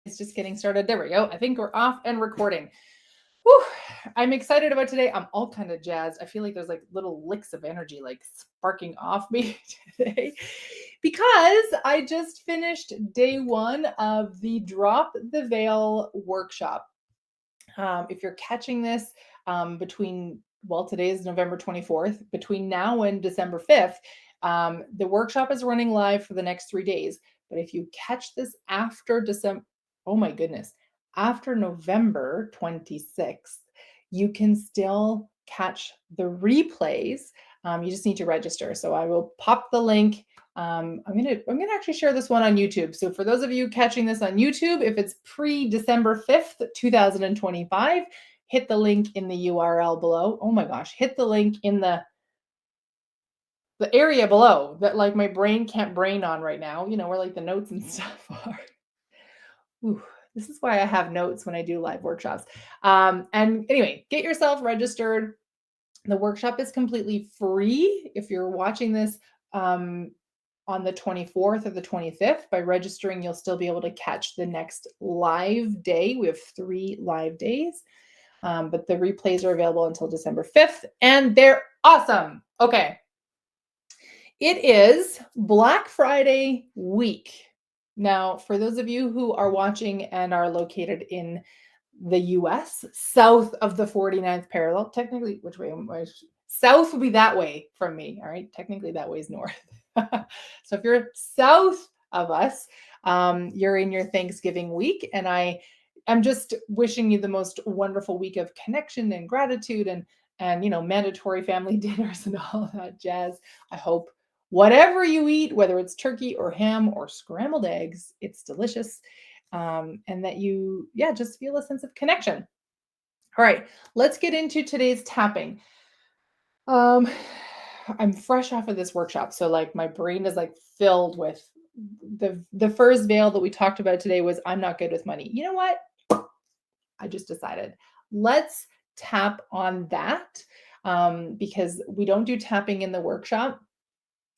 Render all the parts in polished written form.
It's just getting started. There we go. I think we're off and recording. Whew. I'm excited about today. I'm all kind of jazzed. I feel like there's like little licks of energy like sparking off me today because I just finished day one of the Drop the Veil workshop. If you're catching this today is November 24th, between now and December 5th, the workshop is running live for the next 3 days. But if you catch this after December, oh my goodness, after November 26th, you can still catch the replays. You just need to register. So I will pop the link. I'm gonna actually share this one on YouTube. So for those of you catching this on YouTube, if it's pre-December 5th, 2025, hit the link in the URL below. Oh my gosh, hit the link in the area below that like my brain can't brain on right now, where like the notes and stuff are. Ooh, this is why I have notes when I do live workshops. And anyway, get yourself registered. The workshop is completely free. If you're watching this on the 24th or the 25th, by registering, you'll still be able to catch the next live day. We have 3 live days, but the replays are available until December 5th, and they're awesome. Okay. It is Black Friday week. Now, for those of you who are watching and are located in the US, south of the 49th parallel, technically, which way? South would be that way from me, all right? Technically, that way is north. So if you're south of us, you're in your Thanksgiving week, and I am just wishing you the most wonderful week of connection and gratitude and mandatory family dinners and all that jazz. I hope whatever you eat, whether it's turkey or ham or scrambled eggs, it's delicious. And that you, just feel a sense of connection. All right, let's get into today's tapping. I'm fresh off of this workshop, so like my brain is like filled with the first veil that we talked about today was I'm not good with money. You know what? I just decided let's tap on that because we don't do tapping in the workshop.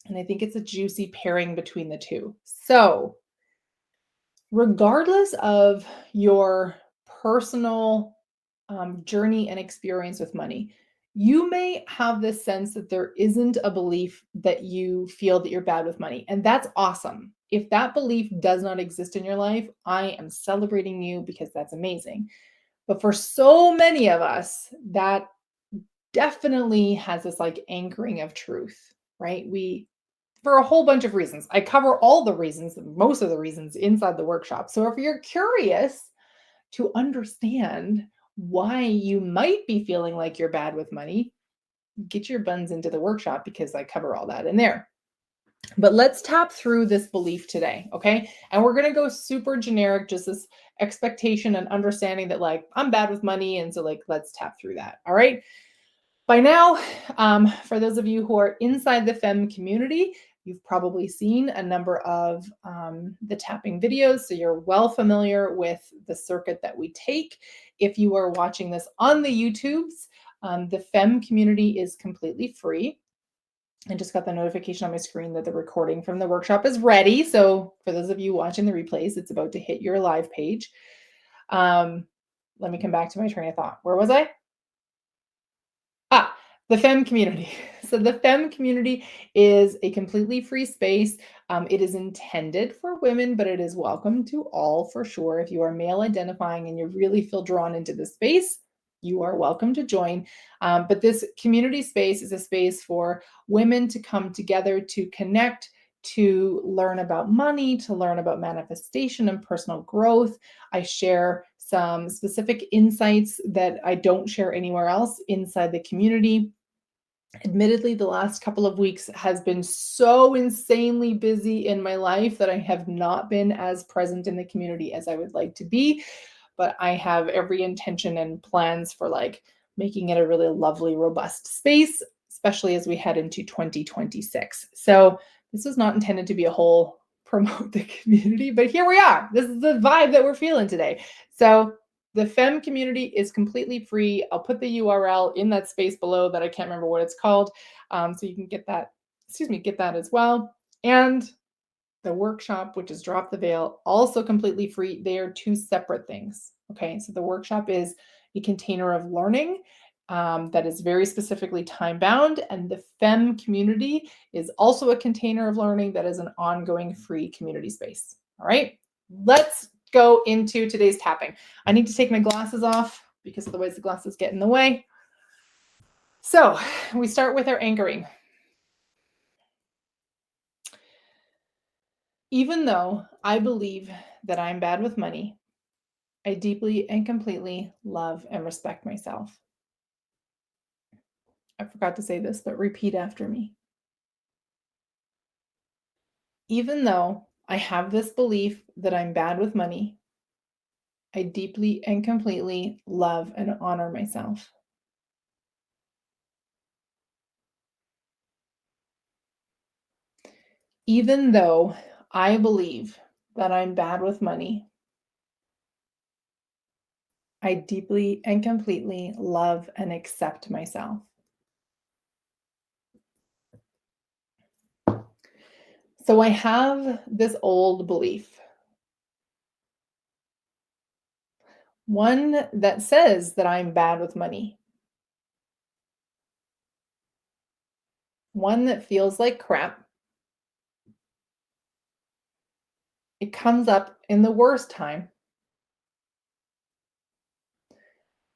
And I think it's a juicy pairing between the two. So regardless of your personal journey and experience with money, you may have this sense that there isn't a belief that you feel that you're bad with money. And that's awesome. If that belief does not exist in your life, I am celebrating you because that's amazing. But for so many of us, that definitely has this like anchoring of truth, right? For a whole bunch of reasons. I cover all the reasons, most of the reasons inside the workshop. So if you're curious to understand why you might be feeling like you're bad with money, get your buns into the workshop because I cover all that in there. But let's tap through this belief today, okay? And we're going to go super generic, just this expectation and understanding that like I'm bad with money. And so like, let's tap through that. All right. By now, for those of you who are inside the FEM community, you've probably seen a number of the tapping videos, so you're well familiar with the circuit that we take. If you are watching this on the YouTubes, the FEM community is completely free. I just got the notification on my screen that the recording from the workshop is ready. So for those of you watching the replays, it's about to hit your live page. Let me come back to my train of thought. Where was I? The FEM community. So the FEM community is a completely free space. It is intended for women, but it is welcome to all for sure. If you are male identifying and you really feel drawn into the space, you are welcome to join. But this community space is a space for women to come together to connect, to learn about money, to learn about manifestation and personal growth. I share some specific insights that I don't share anywhere else inside the community. Admittedly, the last couple of weeks has been so insanely busy in my life that I have not been as present in the community as I would like to be, but I have every intention and plans for like making it a really lovely, robust space, especially as we head into 2026. So this was not intended to be a whole promote the community, but here we are. This is the vibe that we're feeling today. So the FEM community is completely free. I'll put the URL in that space below that I can't remember what it's called. So you can get that, get that as well. And The workshop, which is Drop the Veil, also completely free. They are two separate things. Okay. So the workshop is a container of learning that is very specifically time bound. And the FEM community is also a container of learning that is an ongoing free community space. All right. Let's go into today's tapping. I need to take my glasses off because otherwise the glasses get in the way. So we start with our anchoring. Even though I believe that I'm bad with money, I deeply and completely love and respect myself. I forgot to say this, but repeat after me. Even though I have this belief that I'm bad with money, I deeply and completely love and honor myself. Even though I believe that I'm bad with money, I deeply and completely love and accept myself. So I have this old belief, one that says that I'm bad with money, one that feels like crap. It comes up in the worst time.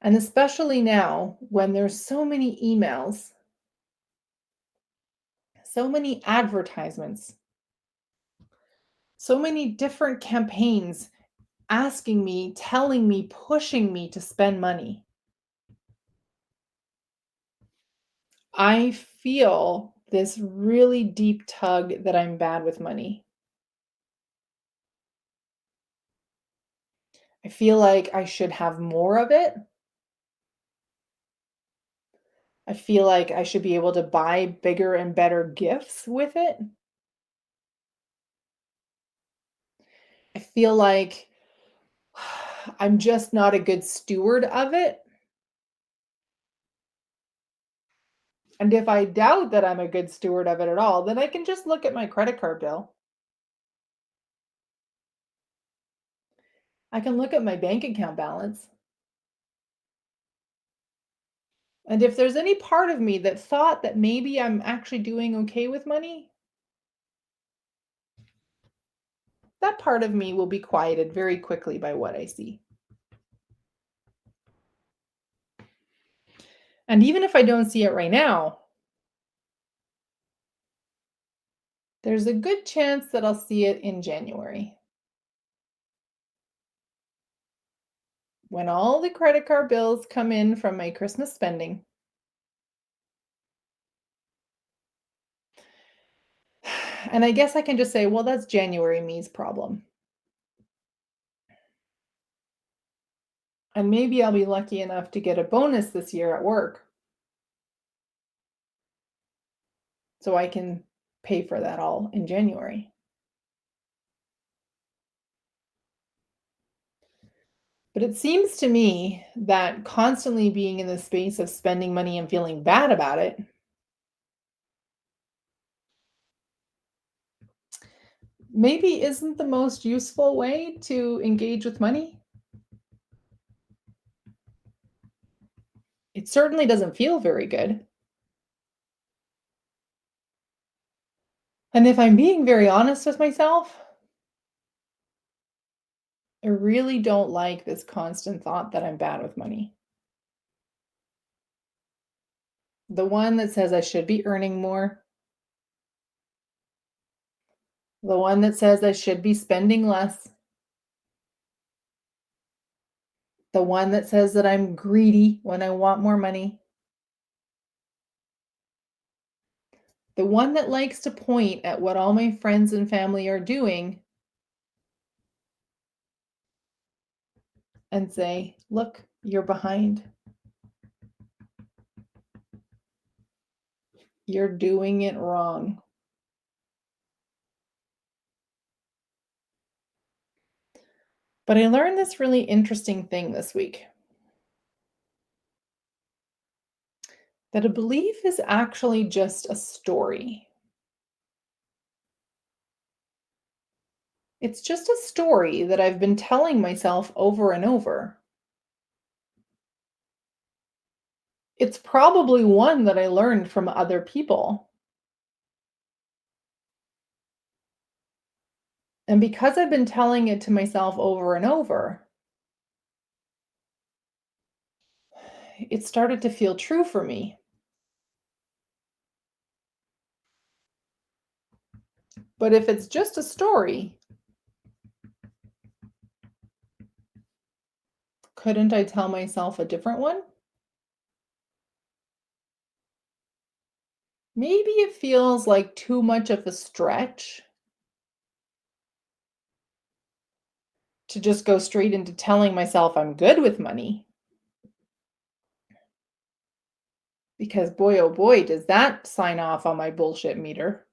And especially now when there's so many emails, so many advertisements, so many different campaigns asking me, telling me, pushing me to spend money. I feel this really deep tug that I'm bad with money. I feel like I should have more of it. I feel like I should be able to buy bigger and better gifts with it. I feel like I'm just not a good steward of it. And if I doubt that I'm a good steward of it at all, then I can just look at my credit card bill. I can look at my bank account balance. And if there's any part of me that thought that maybe I'm actually doing okay with money, that part of me will be quieted very quickly by what I see. And even if I don't see it right now, there's a good chance that I'll see it in January when all the credit card bills come in from my Christmas spending. And I guess I can just say, well, that's January me's problem. And maybe I'll be lucky enough to get a bonus this year at work so I can pay for that all in January. But it seems to me that constantly being in the space of spending money and feeling bad about it maybe isn't the most useful way to engage with money. It certainly doesn't feel very good. And if I'm being very honest with myself, I really don't like this constant thought that I'm bad with money. The one that says I should be earning more, the one that says I should be spending less, the one that says that I'm greedy when I want more money, the one that likes to point at what all my friends and family are doing and say, "Look, you're behind. You're doing it wrong." But I learned this really interesting thing this week, that a belief is actually just a story. It's just a story that I've been telling myself over and over. It's probably one that I learned from other people. And because I've been telling it to myself over and over, it started to feel true for me. But if it's just a story, couldn't I tell myself a different one? Maybe it feels like too much of a stretch to just go straight into telling myself I'm good with money. Because boy, oh boy, does that sign off on my bullshit meter.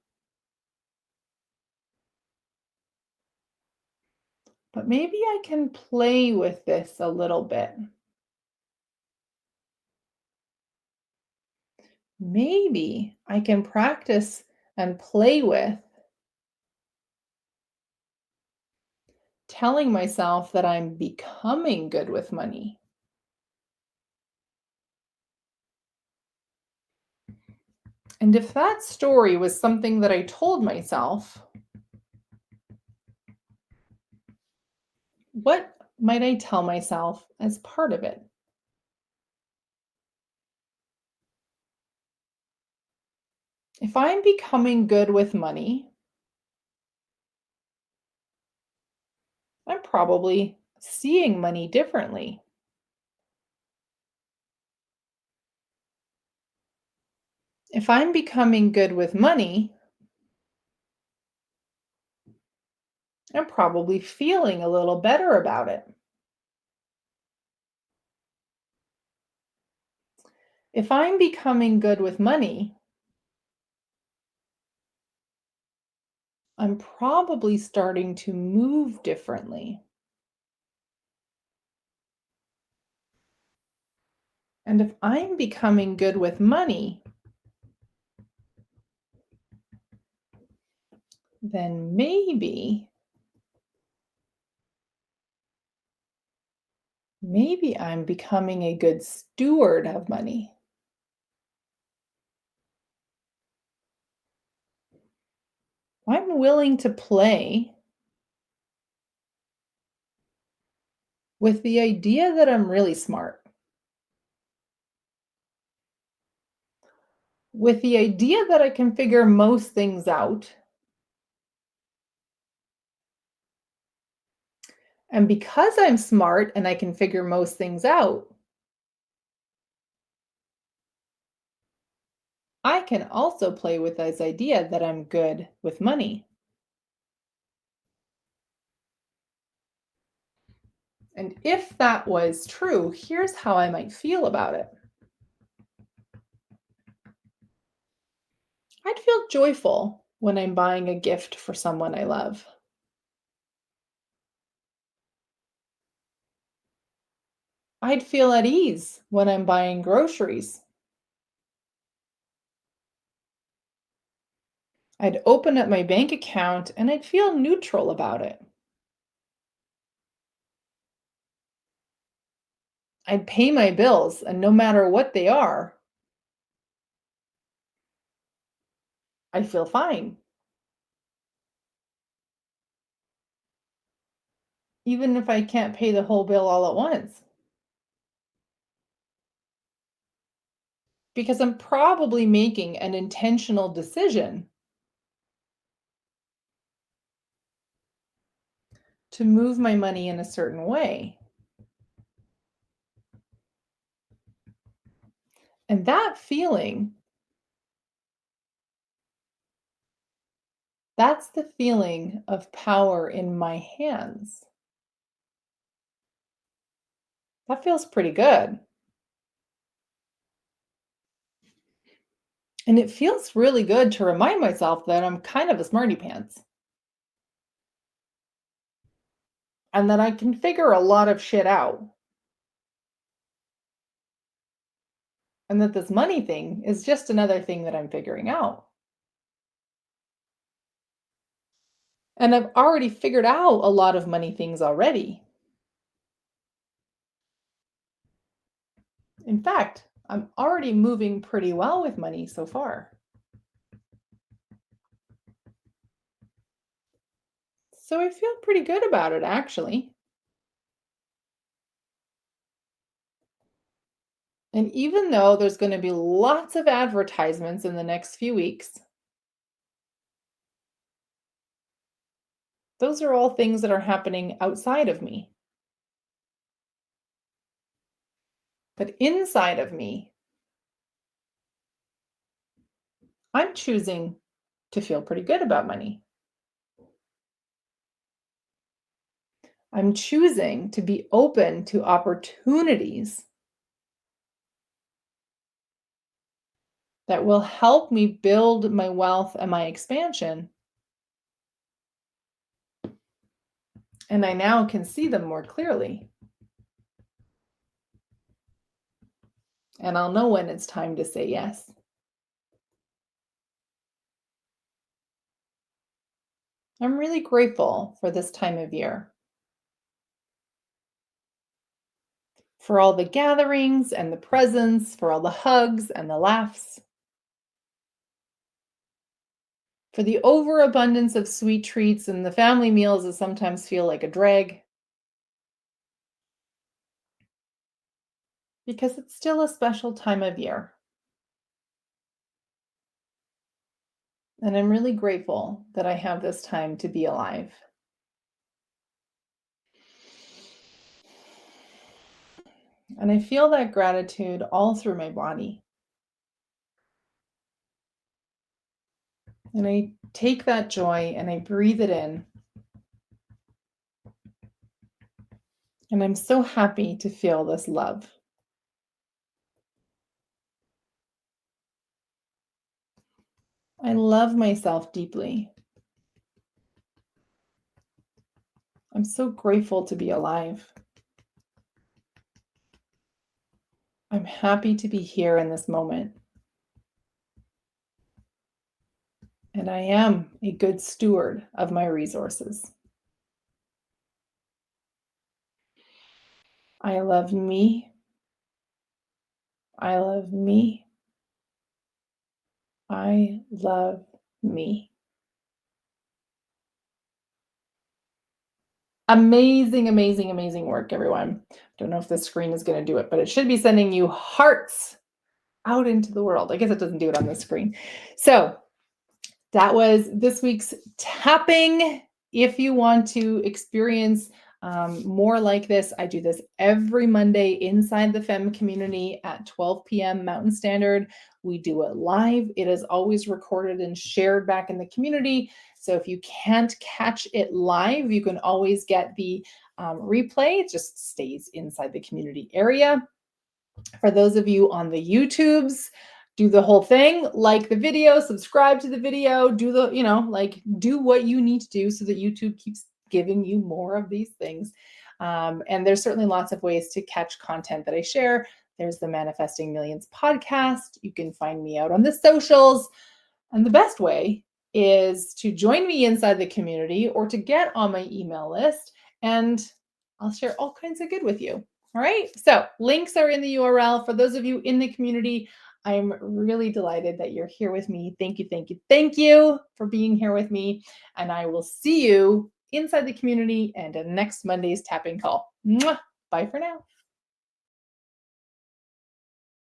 But maybe I can play with this a little bit. Maybe I can practice and play with telling myself that I'm becoming good with money. And if that story was something that I told myself, what might I tell myself as part of it? If I'm becoming good with money, I'm probably seeing money differently. If I'm becoming good with money, I'm probably feeling a little better about it. If I'm becoming good with money, I'm probably starting to move differently. And if I'm becoming good with money, then maybe I'm becoming a good steward of money. I'm willing to play with the idea that I'm really smart, with the idea that I can figure most things out. And because I'm smart and I can figure most things out, I can also play with this idea that I'm good with money. And if that was true, here's how I might feel about it. I'd feel joyful when I'm buying a gift for someone I love. I'd feel at ease when I'm buying groceries. I'd open up my bank account and I'd feel neutral about it. I'd pay my bills, and no matter what they are, I feel fine, even if I can't pay the whole bill all at once, because I'm probably making an intentional decision to move my money in a certain way. And that feeling, that's the feeling of power in my hands. That feels pretty good. And it feels really good to remind myself that I'm kind of a smarty pants and that I can figure a lot of shit out. And that this money thing is just another thing that I'm figuring out. And I've already figured out a lot of money things already. In fact, I'm already moving pretty well with money so far. So I feel pretty good about it, actually. And even though there's going to be lots of advertisements in the next few weeks, those are all things that are happening outside of me. But inside of me, I'm choosing to feel pretty good about money. I'm choosing to be open to opportunities that will help me build my wealth and my expansion. And I now can see them more clearly. And I'll know when it's time to say yes. I'm really grateful for this time of year, for all the gatherings and the presents, for all the hugs and the laughs, for the overabundance of sweet treats and the family meals that sometimes feel like a drag, because it's still a special time of year. And I'm really grateful that I have this time to be alive. And I feel that gratitude all through my body. And I take that joy and I breathe it in. And I'm so happy to feel this love. I love myself deeply. I'm so grateful to be alive. I'm happy to be here in this moment. And I am a good steward of my resources. I love me. I love me. I love me. Amazing, amazing, amazing work, everyone. Don't know if this screen is going to do it, but it should be sending you hearts out into the world. I guess it doesn't do it on the screen. So that was this week's tapping. If you want to experience more like this, I do this every Monday inside the FEM community at 12 p.m. Mountain Standard. We do it live. It is always recorded and shared back in the community. So if you can't catch it live, you can always get the replay. It just stays inside the community area. For those of you on the YouTubes, do the whole thing, like the video, subscribe to the video, do the, do what you need to do so that YouTube keeps giving you more of these things. And there's certainly lots of ways to catch content that I share. There's the Manifesting Millions podcast. You can find me out on the socials. And the best way is to join me inside the community or to get on my email list, and I'll share all kinds of good with you. All right. So links are in the URL. For those of you in the community, I'm really delighted that you're here with me. Thank you, thank you, thank you for being here with me. And I will see you inside the community and next Monday's tapping call. Mwah! Bye for now.